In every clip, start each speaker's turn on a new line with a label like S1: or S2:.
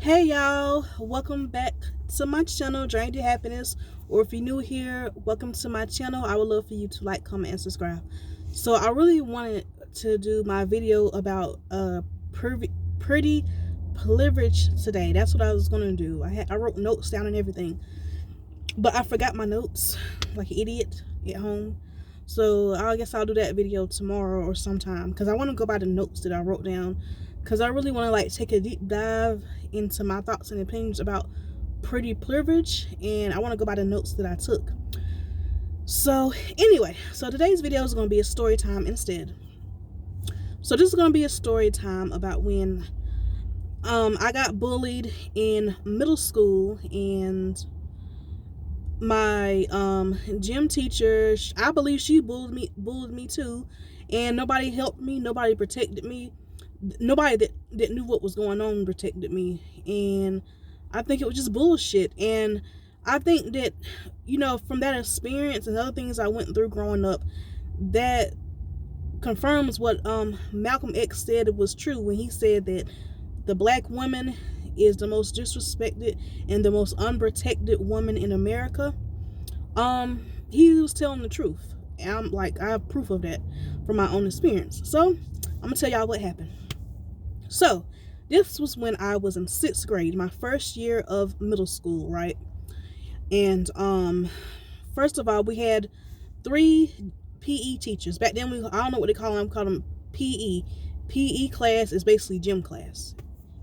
S1: Hey y'all, welcome back to my channel, Drain to Happiness. Or if you're new here, welcome to my channel. I would love for you to like, comment, and subscribe. So I really wanted to do my video about pretty privilege today. That's what I was gonna do. I wrote notes down and everything, but I forgot my notes like an idiot at home. So I guess I'll do that video tomorrow or sometime because I want to go by the notes that I wrote down, because I really want to take a deep dive into my thoughts and opinions about pretty privilege, and I want to go by the notes that I took. So anyway, so today's video is going to be a story time instead. So this is going to be a story time about when I got bullied in middle school, and my gym teacher, I believe she bullied me too, and nobody helped me, nobody protected me, nobody that knew what was going on protected me. And I think it was just bullshit. And I think that, from that experience and other things I went through growing up, that confirms what Malcolm X said it was true when he said that the black woman is the most disrespected and the most unprotected woman in America. He was telling the truth. And I have proof of that from my own experience. So I'm gonna tell y'all what happened. So this was when I was in 6th grade, my first year of middle school, right? And first of all, we had 3 PE teachers. Back then, I don't know what they call them. Call them PE. PE class is basically gym class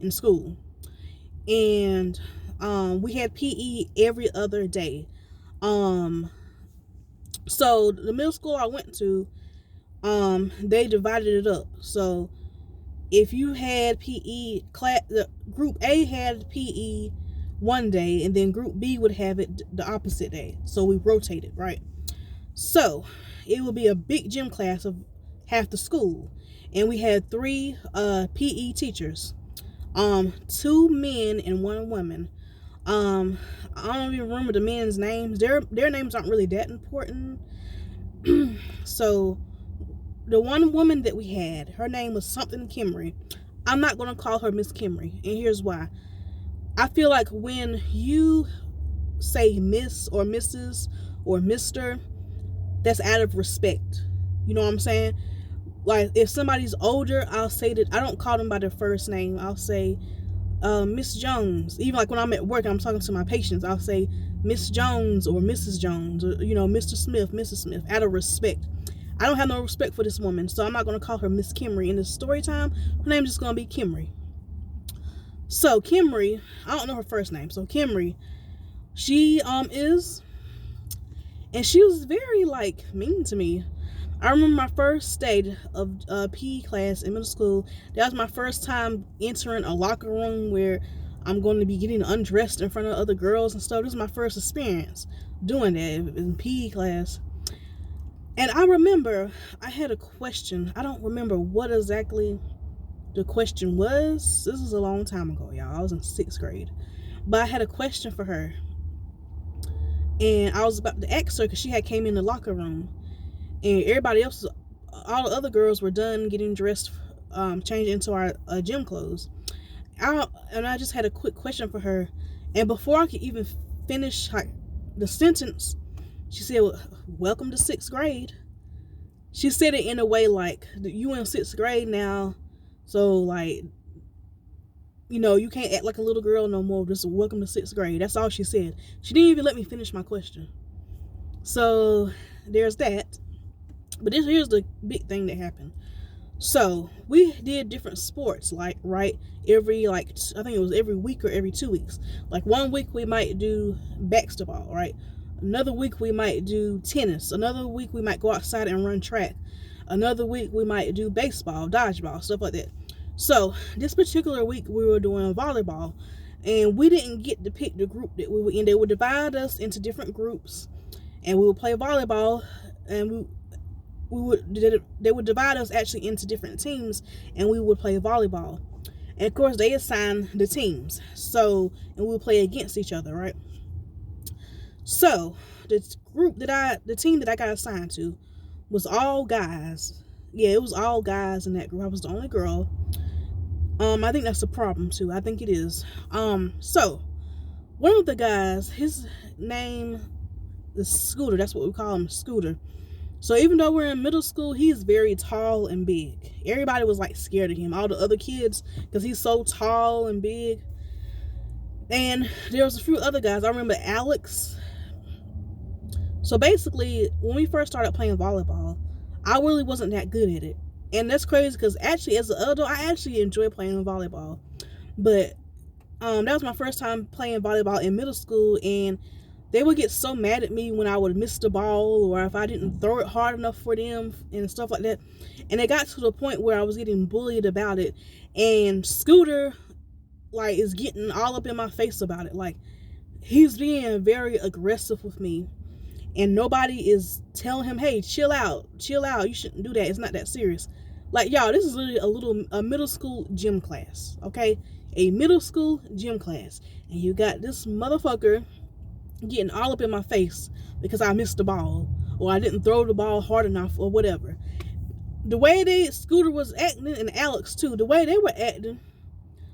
S1: in school. And we had PE every other day. So the middle school I went to, they divided it up. So if you had PE class, the group A had PE one day, and then group B would have it the opposite day. So we rotated, right? So it would be a big gym class of half the school, and we had 3 PE teachers, 2 men and 1 woman. I don't even remember the men's names. Their names aren't really that important. So the one woman that we had, her name was something Kimry. I'm not going to call her Miss Kimry, and here's why. I feel like when you say Miss or Mrs. or Mr., that's out of respect. You know what I'm saying? Like, if somebody's older, I'll say that I don't call them by their first name. I'll say Miss Jones. Even like when I'm at work and I'm talking to my patients, I'll say Miss Jones or Mrs. Jones, or Mr. Smith, Mrs. Smith, out of respect. I don't have no respect for this woman, so I'm not going to call her Miss Kimry. In this story time, her name's just going to be Kimry. So Kimry, I don't know her first name. So Kimry, she is, and she was very mean to me. I remember my first day of PE class in middle school. That was my first time entering a locker room where I'm going to be getting undressed in front of other girls and stuff. This was my first experience doing that in PE class. And I remember I had a question. I don't remember what exactly the question was. This was a long time ago, y'all. I was in 6th grade. But I had a question for her. And I was about to ask her because she had came in the locker room. And everybody else, all the other girls were done getting dressed, changing into our gym clothes. I just had a quick question for her. And before I could even finish the sentence, she said, well, welcome to 6th grade. She said it in a way like, you in 6th grade now, so you can't act like a little girl no more. Just welcome to 6th grade. That's all she said. She didn't even let me finish my question. So there's that. But here's the big thing that happened. So we did different sports, every I think it was every week or every 2 weeks. Like 1 week we might do basketball, right? Another week we might do tennis. Another week we might go outside and run track. Another week we might do baseball, dodgeball, stuff like that. So this particular week we were doing volleyball, and we didn't get to pick the group that we were in. They would divide us into different groups, and we would play volleyball, and they would divide us actually into different teams, and we would play volleyball. And of course they assign the teams, and we would play against each other, right? So the team that I got assigned to was all guys. Yeah, it was all guys in that group. I was the only girl. I think that's a problem too. I think it is. So one of the guys, his name is Scooter. That's what we call him, Scooter. So even though we're in middle school, he's very tall and big. Everybody was like scared of him, all the other kids, because he's so tall and big. And there was a few other guys. I remember Alex. So basically, when we first started playing volleyball, I really wasn't that good at it. And that's crazy because actually, as an adult, I actually enjoy playing volleyball. But that was my first time playing volleyball in middle school, and they would get so mad at me when I would miss the ball or if I didn't throw it hard enough for them and stuff like that. And it got to the point where I was getting bullied about it. And Scooter, like, is getting all up in my face about it. Like, he's being very aggressive with me. And nobody is telling him, hey, chill out. You shouldn't do that. It's not that serious. Like, y'all, this is literally a middle school gym class, okay? A middle school gym class. And you got this motherfucker getting all up in my face because I missed the ball or I didn't throw the ball hard enough or whatever. The way Scooter was acting, and Alex too, the way they were acting,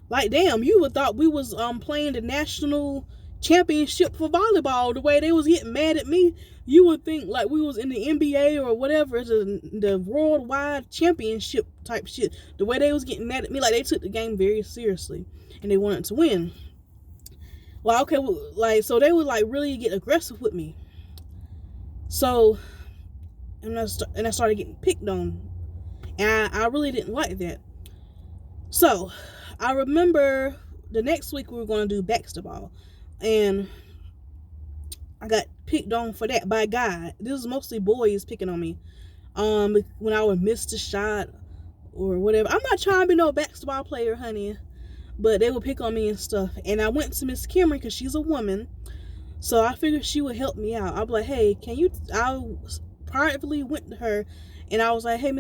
S1: like, damn, you would thought we was playing the national championship for volleyball. The way they was getting mad at me, you would think like we was in the NBA or whatever, the worldwide championship type shit. The way they was getting mad at me, like they took the game very seriously and they wanted to win. Well, okay, like, so they would like really get aggressive with me. So, and I started getting picked on, and I really didn't like that. So, I remember the next week we were going to do basketball, and I got picked on for that by a guy. This was mostly boys picking on me. When I would miss the shot or whatever. I'm not trying to be no basketball player, honey, but they would pick on me and stuff. And I went to Miss Kimry because she's a woman, so I figured she would help me out. I'd be like, hey, can you? I privately went to her, and I was like, hey,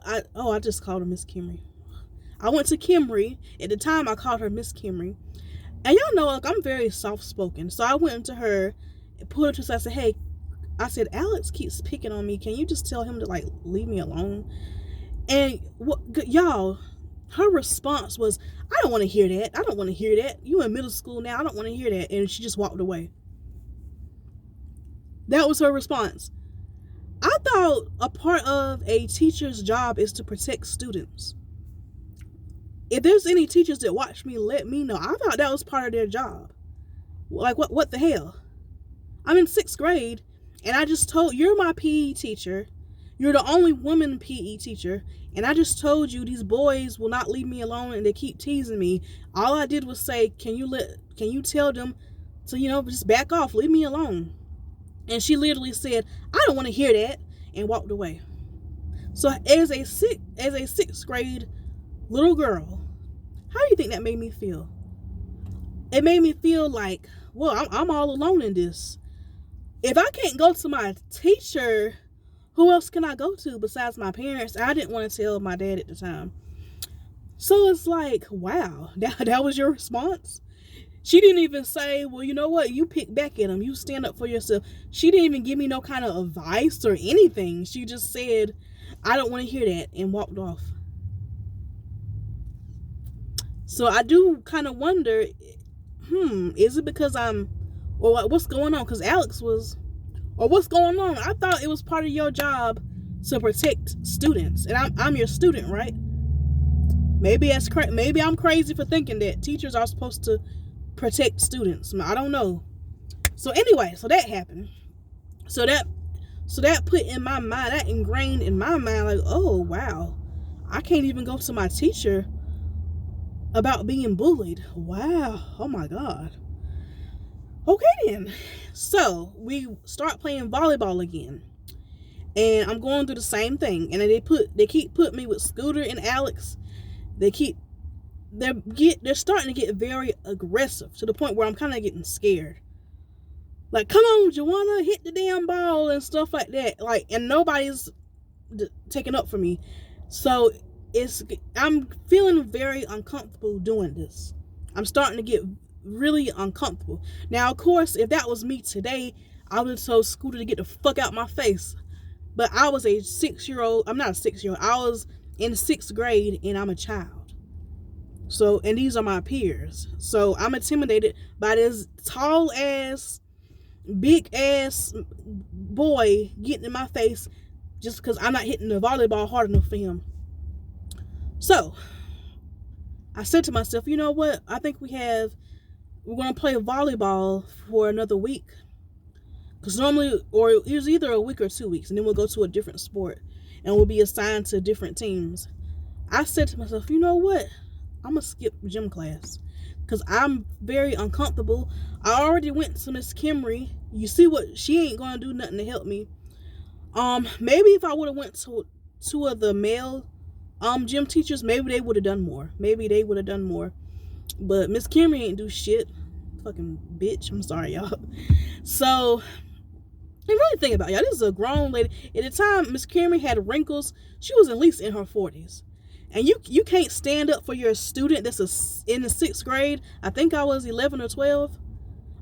S1: I just called her Miss Kimry. I went to Kimry. At the time, I called her Miss Kimry. And y'all know, like, I'm very soft-spoken. So I went to her and pulled her to the side. I said, hey, Alex keeps picking on me. Can you just tell him to, like, leave me alone? And, y'all, her response was, I don't want to hear that. I don't want to hear that. You in middle school now. I don't want to hear that. And she just walked away. That was her response. I thought a part of a teacher's job is to protect students. If there's any teachers that watch me, let me know. I thought that was part of their job. Like, what the hell? I'm in 6th grade, and I just told, you're my PE teacher. You're the only woman PE teacher, and I just told you these boys will not leave me alone, and they keep teasing me. All I did was say, can you tell them to, just back off, leave me alone. And she literally said, I don't want to hear that, and walked away. So as a 6th grade little girl, how do you think that made me feel? It made me feel like, well, I'm all alone in this. If I can't go to my teacher, who else can I go to besides my parents? I didn't want to tell my dad at the time. So it's like, wow, that was your response? She didn't even say, well, you know what? You pick back at him. You stand up for yourself. She didn't even give me no kind of advice or anything. She just said, I don't want to hear that, and walked off. So I do kind of wonder, is it because what's going on? Because Alex was, or what's going on? I thought it was part of your job to protect students, and I'm your student, right? Maybe I'm crazy for thinking that teachers are supposed to protect students. I don't know. So anyway, so that happened. So that put in my mind, that ingrained in my mind, like, oh wow, I can't even go to my teacher about being bullied. Wow. Oh my God. Okay then. So we start playing volleyball again, and I'm going through the same thing. And they keep putting me with Scooter and Alex. They're starting to get very aggressive to the point where I'm kind of getting scared. Like, come on, Joanna, hit the damn ball and stuff like that. Like, and nobody's taking up for me. So I'm feeling very uncomfortable doing this. I'm starting to get really uncomfortable. Now, of course, if that was me today, I would have told Scooter to get the fuck out my face. But I was I'm not a 6-year-old. I was in 6th grade, and I'm a child. So, and these are my peers. So I'm intimidated by this tall ass, big ass boy getting in my face just because I'm not hitting the volleyball hard enough for him. So I said to myself, you know what? I think we're going to play volleyball for another week. Because normally, or it was either a week or 2 weeks, and then we'll go to a different sport and we'll be assigned to different teams. I said to myself, you know what? I'm going to skip gym class because I'm very uncomfortable. I already went to Miss Kimry. You see what? She ain't going to do nothing to help me. Maybe if I would have went to two of the male gym teachers, maybe they would have done more. But Miss Kimry ain't do shit. Fucking bitch. I'm sorry, y'all. So, and really think about it, y'all. This is a grown lady. At the time, Miss Kimry had wrinkles. She was at least in her 40s. And you can't stand up for your student that's in the 6th grade. I think I was 11 or 12.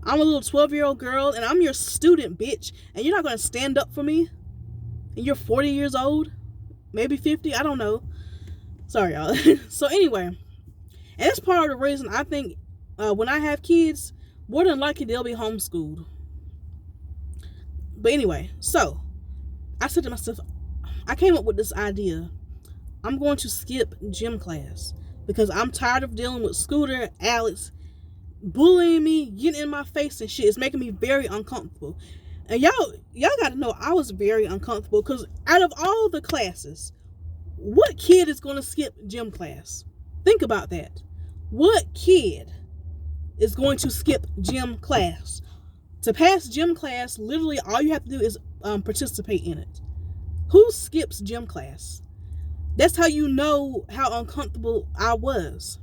S1: I'm a little 12-year-old girl, and I'm your student, bitch. And you're not going to stand up for me? And you're 40 years old? Maybe 50? I don't know. Sorry, y'all. So anyway, and that's part of the reason I think when I have kids, more than likely they'll be homeschooled. But anyway, so I said to myself, I came up with this idea. I'm going to skip gym class because I'm tired of dealing with Scooter, Alex, bullying me, getting in my face and shit. It's making me very uncomfortable. And y'all got to know I was very uncomfortable because out of all the classes, what kid is going to skip gym class? Think about that. What kid is going to skip gym class? To pass gym class, literally all you have to do is participate in it. Who skips gym class? That's how you know how uncomfortable I was.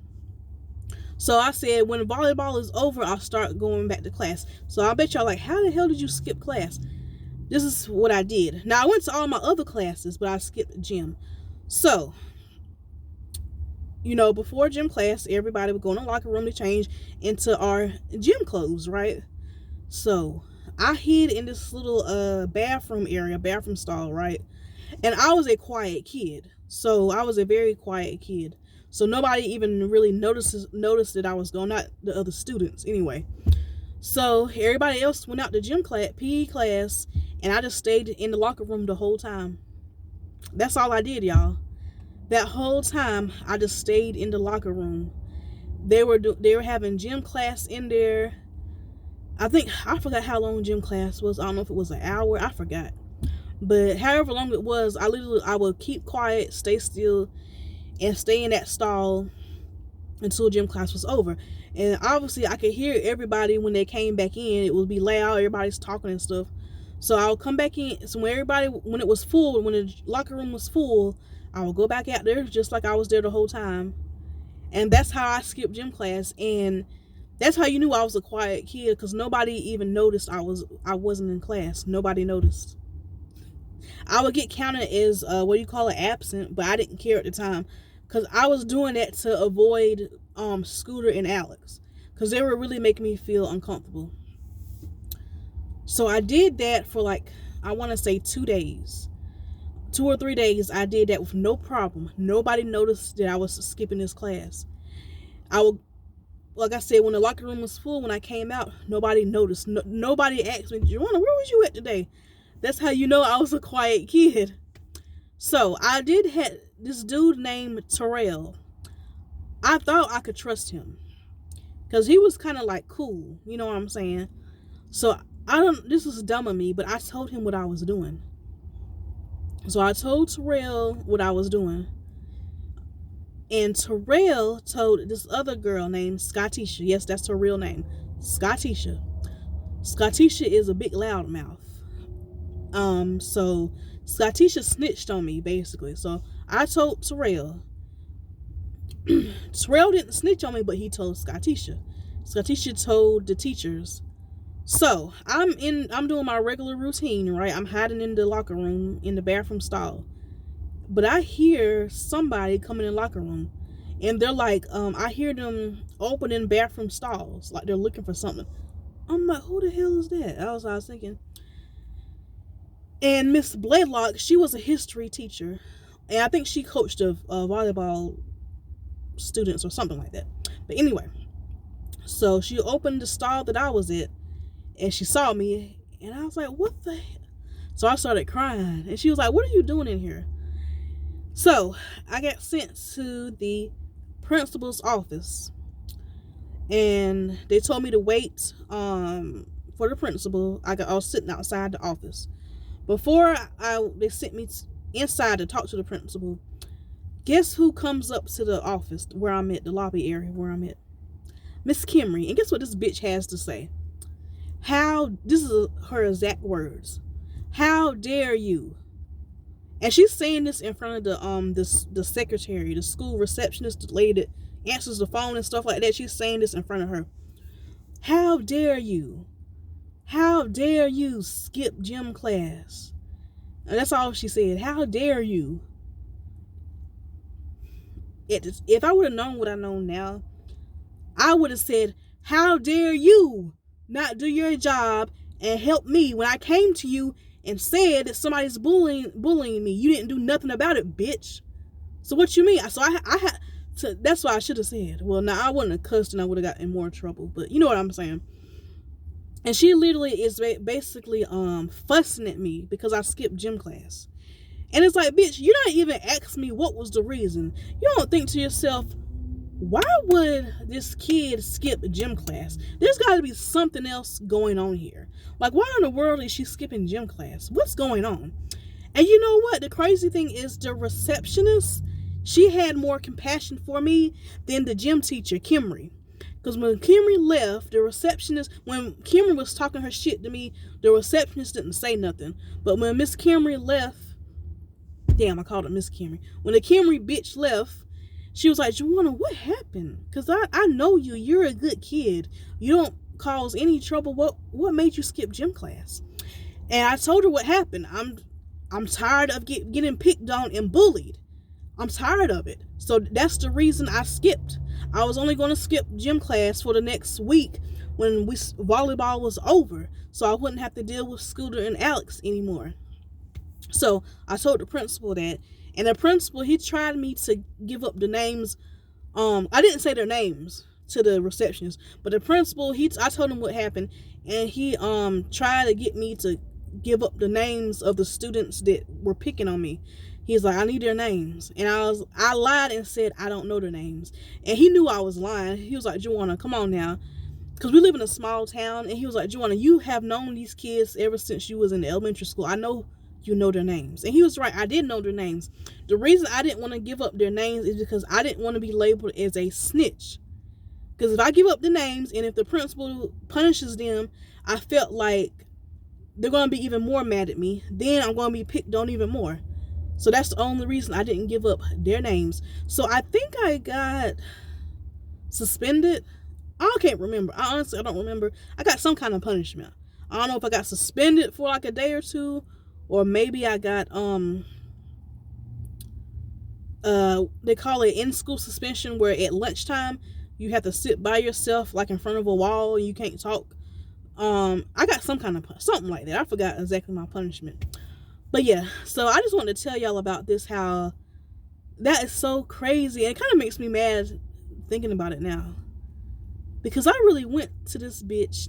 S1: So I said, when volleyball is over, I'll start going back to class. So I bet y'all like, how the hell did you skip class? This is what I did. Now, I went to all my other classes, but I skipped gym. So, before gym class, everybody would go in the locker room to change into our gym clothes, right? So I hid in this little bathroom stall, right? And I was a quiet kid. So I was a very quiet kid. So nobody even really noticed that I was gone, not the other students anyway. So everybody else went out to gym class, PE class, and I just stayed in the locker room the whole time. That's all I did, y'all. That whole time I just stayed in the locker room. They were having gym class in there. I forgot how long gym class was. I don't know if it was an hour. I forgot. But however long it was, I would keep quiet, stay still, and stay in that stall until gym class was over. And obviously I could hear everybody when they came back in. It would be loud, everybody's talking and stuff. So I'll come back in. So when it was full, when the locker room was full, I would go back out there just like I was there the whole time. And that's how I skipped gym class. And that's how you knew I was a quiet kid, because nobody even noticed I wasn't in class. Nobody noticed. I would get counted as absent, but I didn't care at the time, because I was doing that to avoid Scooter and Alex, because they were really making me feel uncomfortable. So I did that for I want to say 2 days. 2 or 3 days I did that with no problem. Nobody noticed that I was skipping this class. Like I said, when the locker room was full, when I came out, nobody noticed. Nobody asked me, Joanna, where was you at today? That's how you know I was a quiet kid. So I did have this dude named Terrell. I thought I could trust him, because he was kind of cool. You know what I'm saying? So this was dumb of me, but I told him what I was doing. So I told Terrell what I was doing. And Terrell told this other girl named Scottisha. Yes, that's her real name. Scottisha. Scottisha is a big loudmouth. So Scottisha snitched on me, basically. So I told Terrell. Terrell didn't snitch on me, but he told Scottisha. Scottisha told the teachers. So I'm doing my regular routine, right? I'm hiding in the locker room in the bathroom stall. But I hear somebody coming in the locker room, and they're I hear them opening bathroom stalls, like they're looking for something. I'm like, who the hell is that? That was what I was thinking. And Miss Blaylock, she was a history teacher, and I think she coached a volleyball students or something like that. But anyway, so she opened the stall that I was at, and she saw me, and I was like, what the hell? So I started crying, and she was like, what are you doing in here? So I got sent to the principal's office, and they told me to wait for the principal. I was sitting outside the office. Before they sent me inside to talk to the principal, guess who comes up to the office where I'm at, the lobby area where I'm at? Miss Kimry. And guess what this bitch has to say? This is her exact words. How dare you? And she's saying this in front of the secretary, the school receptionist, the lady that answers the phone and stuff like that. She's saying this in front of her. How dare you? How dare you skip gym class? And that's all she said. How dare you? If I would have known what I know now, I would have said, how dare you not do your job and help me when I came to you and said that somebody's bullying me. You didn't do nothing about it, bitch. So what you mean? So I had to, that's what I should have said. Well, now I wouldn't have cussed and I would have got in more trouble, but you know what I'm saying. And she literally is basically fussing at me because I skipped gym class. And it's like, bitch, you not even ask me what was the reason. You don't think to yourself, why would this kid skip gym class? There's got to be something else going on here. Like, why in the world is she skipping gym class? What's going on? And you know what? The crazy thing is the receptionist, she had more compassion for me than the gym teacher, Kimry. Because when Kimry left, the receptionist, when Kimry was talking her shit to me, the receptionist didn't say nothing. But when Miss Kimry left, damn, I called it Miss Kimry. When the Kimry bitch left, she was like, Joanna, what happened? Because I know you. You're a good kid. You don't cause any trouble. What made you skip gym class? And I told her what happened. I'm tired of getting picked on and bullied. I'm tired of it. So that's the reason I skipped. I was only going to skip gym class for the next week when volleyball was over, so I wouldn't have to deal with Scooter and Alex anymore. So I told the principal that, and the principal, he tried me to give up the names. I didn't say their names to the receptionist, but the principal, I told him what happened, and he tried to get me to give up the names of the students that were picking on me. He's like, I need their names. And I lied and said, I don't know their names. And he knew I was lying. He was like, Joanna, come on now. Because we live in a small town. And he was like, Joanna, you have known these kids ever since you was in the elementary school. I know you know their names. And he was right. I did know their names. The reason I didn't want to give up their names is because I didn't want to be labeled as a snitch. Because if I give up the names and if the principal punishes them, I felt like they're going to be even more mad at me. Then I'm going to be picked on even more. So that's the only reason I didn't give up their names. So I think I got suspended. I can't remember. I don't remember. I got some kind of punishment. I don't know if I got suspended for like a day or two, or maybe I got they call it in-school suspension, where at lunchtime you have to sit by yourself like in front of a wall and you can't talk. I got some kind of something like that. I forgot exactly my punishment. But yeah, so I just wanted to tell y'all about this, how that is so crazy. And it kind of makes me mad thinking about it now. Because I really went to this bitch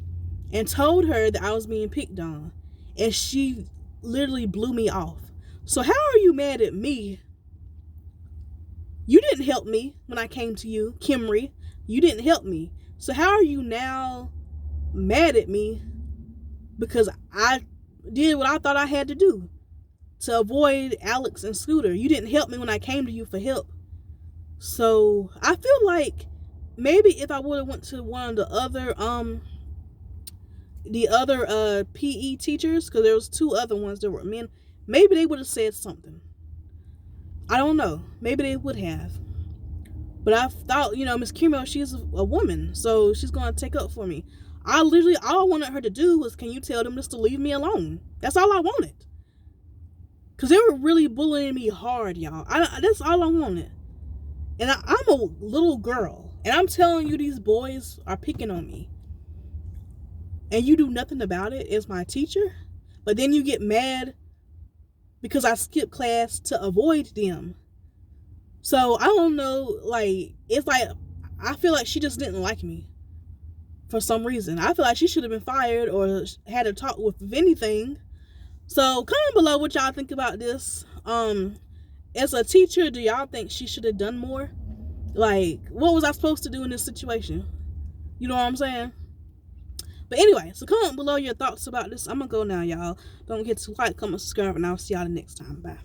S1: and told her that I was being picked on. And she literally blew me off. So how are you mad at me? You didn't help me when I came to you, Kimry. You didn't help me. So how are you now mad at me because I did what I thought I had to do to avoid Alex and Scooter? You didn't help me when I came to you for help. So I feel like maybe if I would have went to one of the other PE teachers, because there was two other ones that were men, maybe they would have said something. I don't know. Maybe they would have. But I thought, Miss Kimmy, she's a woman, so she's going to take up for me. All I wanted her to do was, can you tell them just to leave me alone? That's all I wanted. Because they were really bullying me hard, y'all. That's all I wanted. And I'm a little girl. And I'm telling you, these boys are picking on me. And you do nothing about it as my teacher. But then you get mad because I skipped class to avoid them. So I don't know, like, it's like, I feel like she just didn't like me for some reason. I feel like she should have been fired or had a talk with, if anything. So comment below what y'all think about this. As a teacher, do y'all think she should have done more? Like, what was I supposed to do in this situation? You know what I'm saying? But anyway, so comment below your thoughts about this. I'm gonna go now, y'all. Don't forget to like, comment, subscribe, and I'll see y'all the next time. Bye.